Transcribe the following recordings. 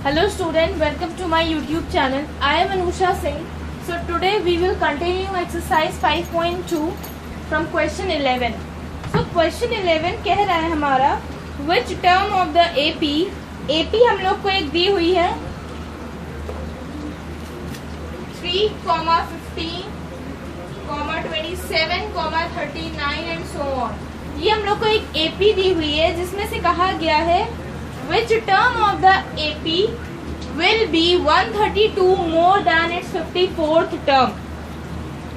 Hello student, welcome to my YouTube channel. I am Anusha Singh. So today we will continue exercise 5.2 from question 11. So question 11 कह रहा है हमारा which term of the AP हम लोग को एक दी हुई है 3, 15, 27, 39 and so on. ये हम लोग को एक AP दी हुई है जिसमें से कहा गया है which term of the AP will be 132 more than its 54th term.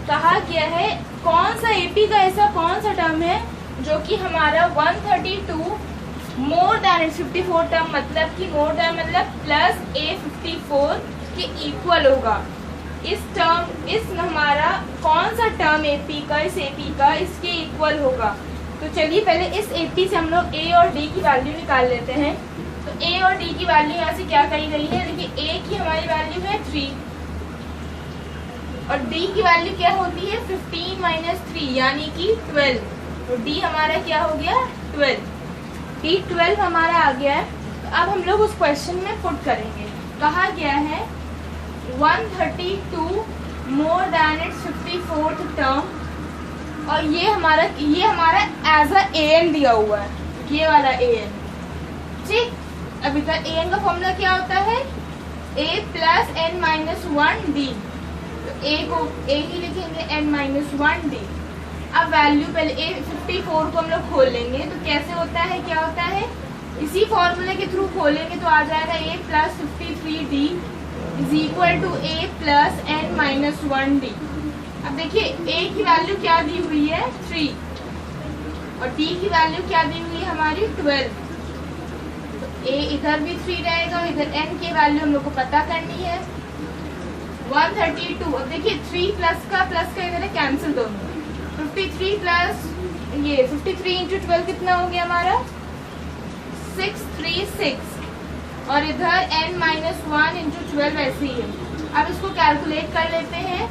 कहा गया है कौन सा AP का ऐसा कौन सा टर्म है जो कि हमारा 132 मोर देन इट्स 54 टर्म, मतलब कि मोर देन मतलब प्लस A54 के इक्वल होगा. इस हमारा कौन सा टर्म AP का, इस AP का इसके इक्वल होगा. तो चलिए पहले इस AP से हम लोग A और D की वैल्यू निकाल लेते हैं. तो A और D की वैल्यू यहाँ से क्या करी गई है, देखिए A की हमारी वैल्यू है 3 और D की वैल्यू क्या होती है 15 माइनस 3 यानी कि 12. तो D हमारा क्या हो गया 12. D 12 हमारा आ गया है. तो अब हम लोग उस क्वेश्चन में पुट करेंगे. कहा गया है 132 more than it's 54th term और ये हमारा एज अ AN दिया हुआ है, ये वाला AN. ठीक, अभी का AN का फॉर्मूला क्या होता है A plus n minus 1D. तो A को A ही लिखेंगे n माइनस 1D. अब वैल्यू पहले A54 को हम लोग खोल लेंगे. तो कैसे होता है, क्या होता है, इसी फॉर्मूले के थ्रू खोलेंगे तो आ जाएगा A plus 53D is equal to A plus n minus 1D. अब देखिए A की वैल्यू क्या दी हुई है 3 और D की वैल्यू क्या दी हुई है हमारी 12. तो A इधर भी 3 रहेगा और इधर n की वैल्यू हम लोग को पता करनी है 132. अब देखिए 3 प्लस का इधर है कैंसिल दोनों. 53 प्लस ये 53 इंटू 12 कितना हो गया हमारा 636 और इधर n माइनस 1 इंटू 12 ऐसे ही है. अब इसको कैलकुलेट कर लेते हैं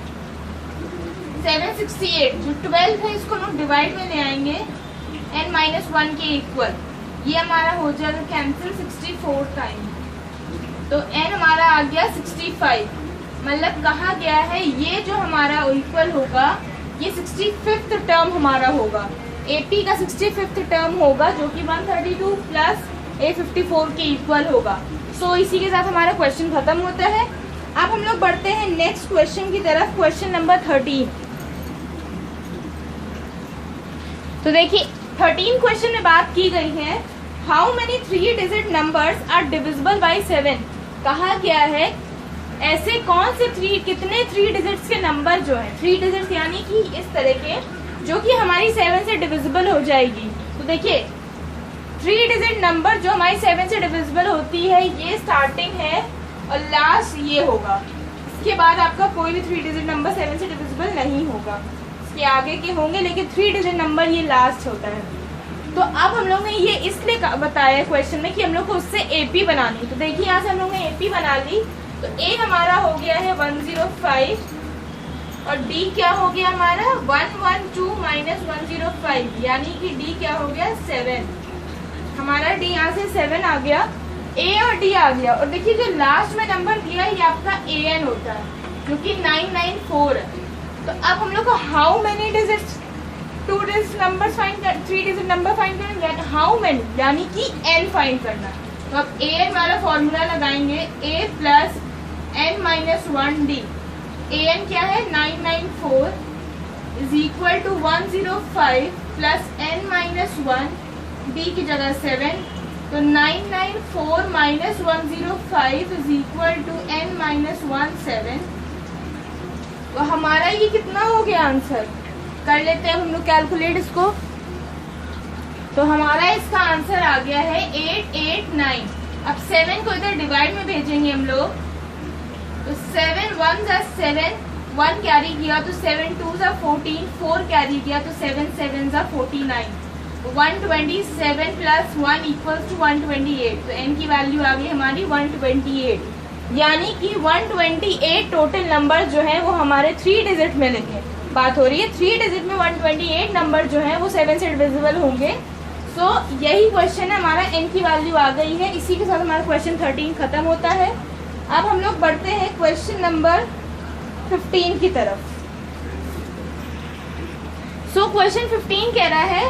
768. जो 12 है इसको लोग डिवाइड में ले आएंगे n माइनस 1 के इक्वल. ये हमारा हो जाएगा कैंसिल 64 टाइम. तो n हमारा आ गया 65. मतलब कहा गया है ये जो हमारा इक्वल होगा ये 65th टर्म हमारा होगा. AP का 65th टर्म होगा जो कि 132 प्लस A54 के इक्वल होगा. सो इसी के साथ हमारा क्वेश्चन खत्म होता है. अब हम लोग बढ़ते हैं नेक्स्ट क्वेश्चन की तरफ, क्वेश्चन नंबर 13. तो देखिए 13 क्वेश्चन में बात की गई है how many 3 digit numbers are divisible by 7. कहा गया है ऐसे कौन से कितने 3 डिजिट्स के नंबर जो है 3 डिजिट्स यानी कि इस तरह के जो कि हमारी 7 से डिविजिबल हो जाएगी. तो देखिए 3 डिजिट नंबर जो हमारी 7 से डिविजिबल होती है ये स्टार्टिंग है और लास्ट ये होगा. इसके बाद आपका कोई भी 3 डिजिट नंबर 7 से डिविजिबल नहीं होगा. इसके आगे के होंगे लेकिन 3 डिजिट नंबर ये लास्ट होता है. तो अब हम लोग ने ये इसलिए बताया है क्वेश्चन में कि हम लोग को उससे AP बनानी. तो देखिए यहाँ से हम लोग ने AP बना ली. तो A हमारा हो गया है 105 और D क्या हो गया हमारा 112 माइनस 105 यानी कि D क्या हो गया 7. हमारा D यहाँ से 7 आ गया, A और D आ गया. और देखिए जो लास्ट में नंबर दिया है ये आपका AN होता है जो कि 994 है. तो अब हम लोग को how many digits 2 digit number find कर 3 डिजिट नंबर फाइंड करेंगे. हाउ मेनी यानी कि n फाइंड करना है. तो अब AN वाला फॉर्मूला लगाएंगे A plus n minus 1D. AN क्या है 994 is equal to 105 plus n minus 1 D की जगह 7. तो 994 minus 105 is equal to n minus 17. तो हमारा ये कितना हो गया आंसर, कर लेते हैं हम लोग कैलकुलेट इसको. तो हमारा इसका आंसर आ गया है 889. अब 7 को इधर डिवाइड में भेजेंगे हम लोग. तो 7 1 जा 7 1 कैरी किया तो 7 2 जा 14 4 कैरी किया तो 7 7 जा 49. 127 प्लस 1 इक्वल्स टू 128. तो n की वैल्यू आ गई हमारी 128 यानी कि 128 टोटल नंबर जो है वो हमारे 3 डिजिट में लिखे. बात हो रही है 3 डिजिट में 128 नंबर जो है वो 7 से डिविजिबल होंगे. सो यही क्वेश्चन है हमारा, n की वैल्यू आ गई है। इसी के साथ हमारा क्वेश्चन 13 खत्म होता है। अब हम लोग बढ़ते हैं क्वेश्चन नंबर 15 की तरफ। सो क्वेश्चन 15 कह रहा है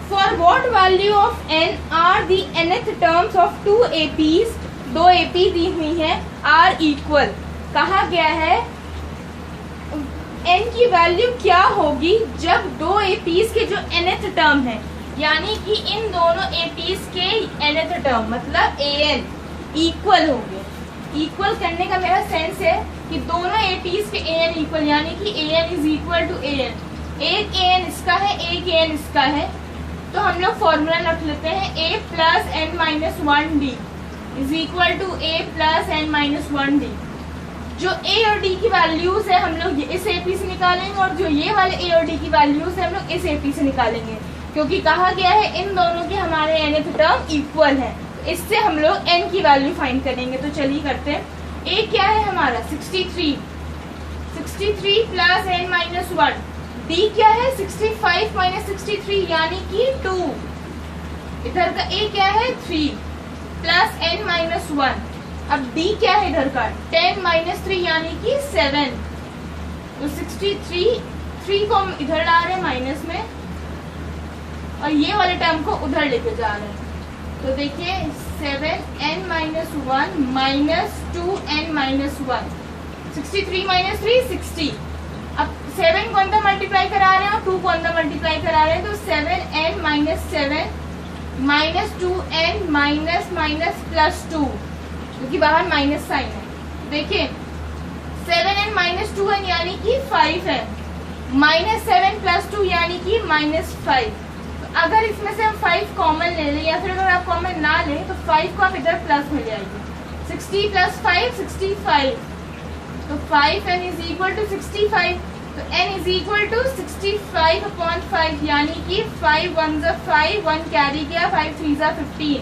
for what value of n are the nth terms of 2 APs, 2 AP दी हुई है, आर इक्वल। कहा गया है n की वैल्यू क्या होगी जब 2 APs के जो nth टर्म है, यानी कि इन दोनों APs के nth टर्म मतलब an इक्वल होंगे। इक्वल करने का मेरा सेंस है कि दोनों APs के an इक्वल, यानी कि an is equal to an। एक an इसका है, एक an इसका है, तो हम लोग फॉर्मूला रख लेते हैं a plus n minus 1d is equal to a plus n minus 1d। जो a और d की वैल्यूज है हम लोग इस AP से निकालेंगे, और जो ये वाले a और d की वैल्यूज है हम लोग इस AP से निकालेंगे, क्योंकि कहा गया है इन दोनों के हमारे nth टर्म इक्वल है। इससे हम लोग n की वैल्यू फाइंड करेंगे। तो चलिए करते हैं। a क्या है हमारा 63, 63 प्लस n माइनस 1। d क्या है 65 माइनस 63 यानी कि 2। इधर का a क्या है 3 प्लस n माइनस 1। अब d क्या है इधर का 10 माइनस 3 यानी कि 7। तो 63, 3 को हम इधर ला रहे हैं माइनस में, और ये वाले टर्म को उधर लेके जा रहे हैं। तो देखिए 7n minus 1 minus 2n minus 1, 63 minus 3 60। अब 7 को अंदर मल्टीप्लाई करा रहे हैं और 2 को अंदर मल्टीप्लाई करा रहे हैं, तो 7n minus 7 minus 2n minus minus plus 2, क्योंकि बाहर माइनस साइन है। देखिए 7n माइनस 2n यानी कि 5 है, माइनस 7 प्लस 2 यानी कि माइनस 5। तो अगर इसमें से हम 5 कॉमन ले लें, या फिर अगर आप कॉमन ना लें तो 5 को आप इधर प्लस में ले आइए। 60 प्लस 5 65, तो 5n इज इक्वल टू 65। तो n is equal to 65 upon 5, यानी कि 5 1 ज़ा 5, 1 कैरी गया, 5 3 ज़ा 15।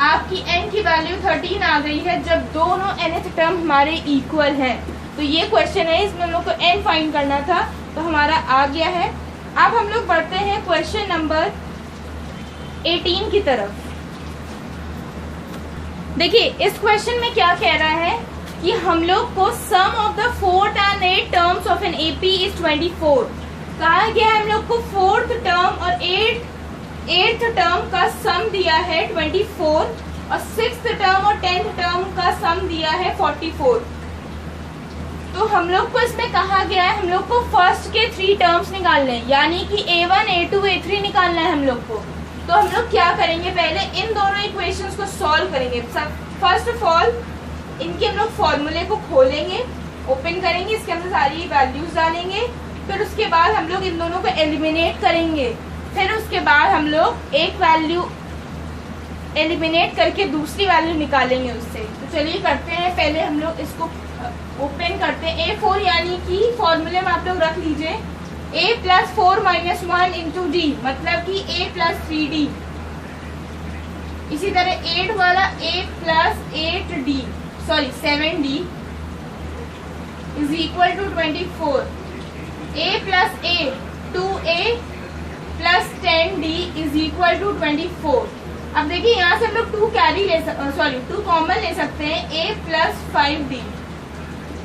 आपकी n की वैल्यू 13 आ गई है जब दोनों nth टर्म हमारे इक्वल हैं। तो ये क्वेश्चन है, इसमें हम लोग को n फाइंड करना था, तो हमारा आ गया है। अब हम लोग बढ़ते हैं क्वेश्चन नंबर 18 की तरफ। देखिए इस क्वेश्चन में क्या कह रहा है कि हम लोग को sum of the 4th and 8th terms of an AP is 24। कहा गया है हम लोग को 4th टर्म और 8th टर्म का सम दिया है 24, और 6th टर्म और 10th टर्म का सम दिया है 44। तो हम लोग को इसमें कहा गया है हम लोग को फर्स्ट के 3 टर्म्स निकालने हैं, यानी कि A1 A2 A3 निकालना है हम लोग को। तो हम लोग क्या करेंगे, पहले इन दोनों इक्वेशंस को सॉल्व करेंगे। फर्स्ट ऑफ ऑल इनके हम लोग फॉर्मूले को खोलेंगे, ओपन करेंगे, इसके अंदर सारी वैल्यूज डालेंगे, फिर उसके बाद हम लोग इन दोनों को एलिमिनेट करेंगे, फिर उसके बाद हम लोग एक वैल्यू एलिमिनेट करके दूसरी वैल्यू निकालेंगे उससे। तो चलिए करते हैं। पहले हम लोग इसको ओपन करते हैं। A4 यानी कि फॉर्मूले में आप लोग रख लीजिए a plus 4 minus 1 into D, मतलब कि a प्लस 3d। इसी तरह 8 वाला a plus 8d, sorry 7d is equal to 24। a plus a 2a plus 10d is equal to 24। अब देखिए यहाँ से हम लोग 2 कैरी ले 2 कॉमन ले सकते हैं। a plus 5d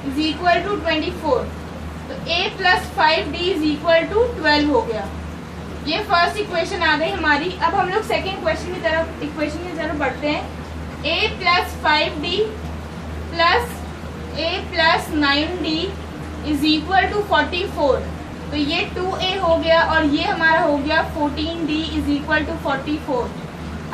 is equal to 24, तो a plus 5d is equal to 12 हो गया। ये फर्स्ट इक्वेशन आ गई हमारी। अब हम लोग सेकेंड इक्वेशन की तरफ बढ़ते हैं। a plus 5d plus a plus 9d is equal to 44, तो ये 2a हो गया और ये हमारा हो गया 14d इज इक्वल टू 44।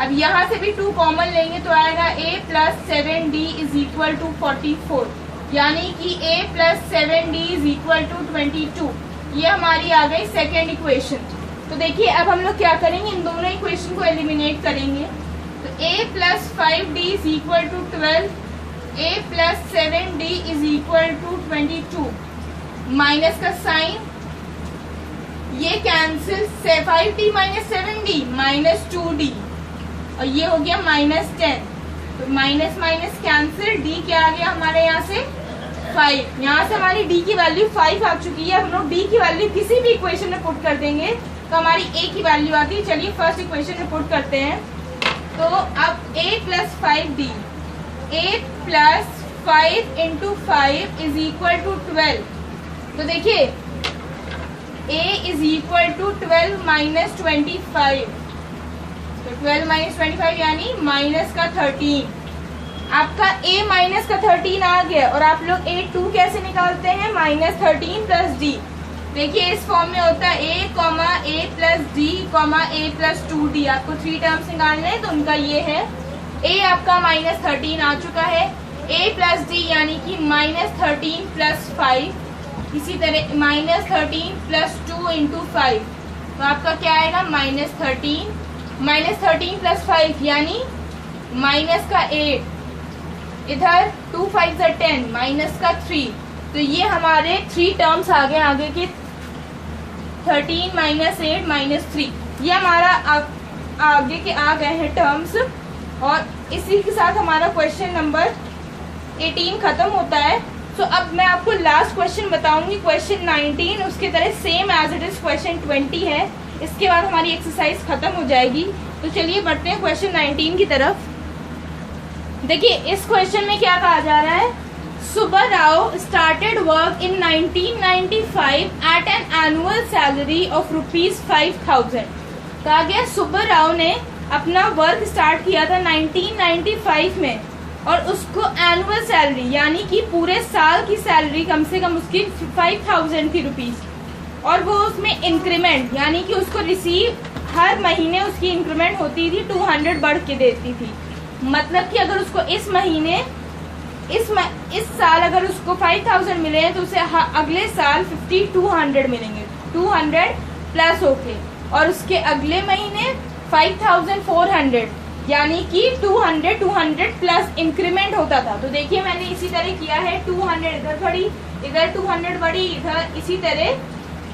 अब यहाँ से भी 2 कॉमन लेंगे तो आएगा a plus 7d is equal to 44, यानी कि a plus 7d is equal to 22। ये हमारी आ गई सेकेंड इक्वेशन। तो देखिए अब हम लोग क्या करेंगे, इन दोनों इक्वेशन को एलिमिनेट करेंगे। तो a plus 5d is equal to 12, a plus 7d is equal to 22। Minus का साइन, ये cancel, 5d minus 7d minus 2d, और ये हो गया माइनस 10। तो माइनस माइनस कैंसिल, d क्या आ गया हमारे यहाँ से 5। यहाँ से हमारी d की वैल्यू 5 आ चुकी है। हम लोग d की वैल्यू किसी भी इक्वेशन में पुट कर देंगे तो हमारी a की वैल्यू आती है। चलिए फर्स्ट इक्वेशन में पुट करते हैं। तो अब a + 5d, a + 5 × 5 = 12। तो देखिए a = 12 - 25, तो 12 - 25 यानी -13। आपका a -13 आ गया और आप लोग a2 कैसे निकालते हैं? -13 + d। देखिए इस फॉर्म में होता है a, a + d, a + 2d। आपको 3 टर्म्स निकालने हैं तो उनका ये है। a आपका -13 आ चुका है, a + d यानी कि -13 + 5, इसी तरह -13 + 2 × 5, तो आपका क्या आएगा? -13 + 5 यानी -8, इधर 2 × 5 = 10, -3। तो ये हमारे 3 टर्म्स आ गए आगे के, 13 - 8 - 3, ये हमारा आगे के आ गए हैं टर्म्स। और इसी के साथ हमारा क्वेश्चन नंबर 18 खत्म होता है। तो अब मैं आपको लास्ट क्वेश्चन बताऊंगी, क्वेश्चन 19 उसकी तरह same as it is question 20 है। इसके बाद हमारी एक्सरसाइज खत्म हो जाएगी। तो चलिए बढ़ते हैं क्वेश्चन 19 की तरफ। देखिए इस क्वेश्चन में क्या कहा जा रहा है? Subbarao started work in 1995 at an annual salary of ₹5,000। कहा गया सुब्बाराव ने अपना वर्क स्टार्ट किया था 1995 में और उसको एनुअल सैलरी यानी कि पूरे साल की सैलरी कम से कम उसकी 5,000 थी रुपीज, और वो उसमें इंक्रीमेंट यानी कि उसको रिसीव हर महीने उसकी इंक्रीमेंट होती थी 200 बढ़ के देती थी। मतलब कि अगर उसको इस महीने इस साल अगर उसको 5,000 मिले हैं तो उसे अगले साल 5,200 मिलेंगे, 200 प्लस होके, और उसके अगले महीने 5,400 यानी कि 200 प्लस इंक्रीमेंट होता था। तो देखिए मैंने इसी तरह किया है, 200 इधर बढ़ी, इधर 200 बढ़ी, इधर इसी तरह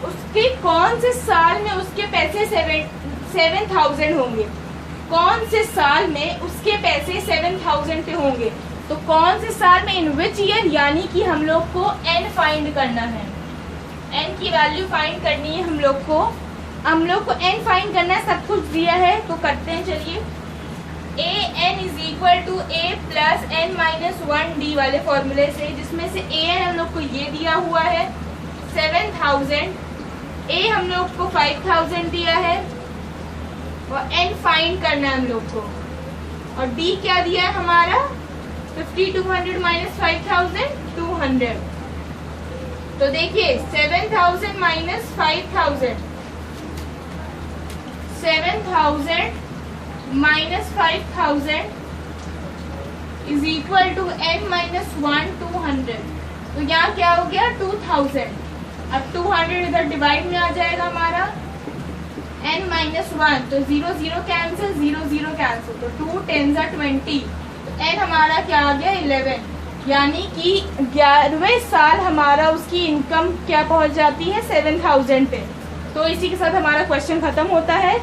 उसके कौन से साल में उसके पैसे 7,000 होंगे, कौन से साल में उसके पैसे 7,000 पे होंगे। तो कौन से साल में, इन विच ईयर, यानी कि हम लोग को n फाइंड करना है, n की वैल्यू फाइंड करनी है हम लोग को n फाइंड करना है। सब कुछ दिया है तो करते हैं। चलिए an = a + n - 1d वाले फॉर्मूले से, जिसमें से an हम लोग को ये दिया हुआ है 7,000, a हम लोग को 5,000 दिया है और n फाइंड करना है हम लोग को, और d क्या दिया है हमारा 5,200 - 5,000 200। तो देखिए 7,000 - 5,000, 7,000 - 5,000 = n - 1 200। तो यहाँ क्या हो गया 2,000। अब 200 इधर डिवाइड में आ जाएगा हमारा n - 1, तो 0 0 कैंसिल, 0 0 कैंसिल, तो 2 10 = 20, n हमारा क्या आ गया 11, यानी कि 11वें साल हमारा उसकी इनकम क्या पहुंच जाती है 7,000 पे। तो इसी के साथ हमारा क्वेश्चन खत्म होता है।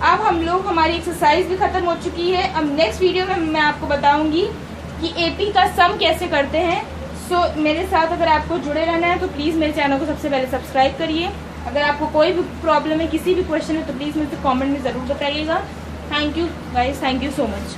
अब हम लोग, हमारी एक्सरसाइज भी खत्म हो चुकी है। अब नेक्स्ट वीडियो में मैं आपको बताऊंगी कि एपी का सम कैसे करते हैं। सो मेरे साथ अगर आपको जुड़े रहना है तो प्लीज़ मेरे चैनल को सबसे पहले सब्सक्राइब करिए। अगर आपको कोई भी प्रॉब्लम है, किसी भी क्वेश्चन है, तो प्लीज़ मुझे कमेंट में ज़रूर बताइएगा। Thank you guys, thank you so much.